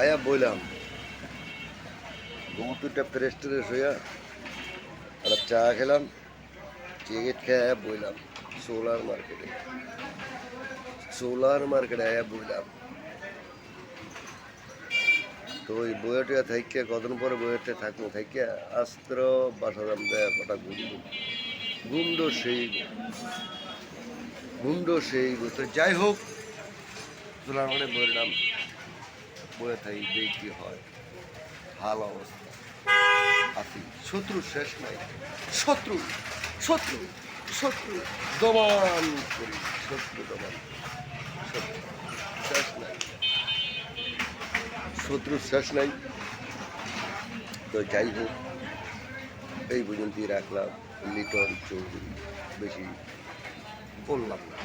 আয়া বললাম দুটা ফ্রেশ ট্রেশ হইয়া একটা চা খেলাম, টিকিট খেয়ে আয়া বললাম সোলার মার্কেটে আয়া বললাম। তো ওই বইটা থাইকে কতদিন পরে বইটা থাকবো থাইকে আস্ত্র বাসা দাম দেয় কটা গুন্ড সেই তো যাই হোক, সোলার মানে বইয়ের নাম বইয়ে থাই দেখি হয় হাল অবস্থা আছি। শত্রু শেষ নাই, শত্রু শত্রু শত্রু দমন করি, শত্রু দমন, শত্রু শেষ নাই, শত্রু শেষ নাই। তো যাই হোক, এই পর্যন্তই রাখলাম। লিটন চৌধুরী, বেশি বললাম না।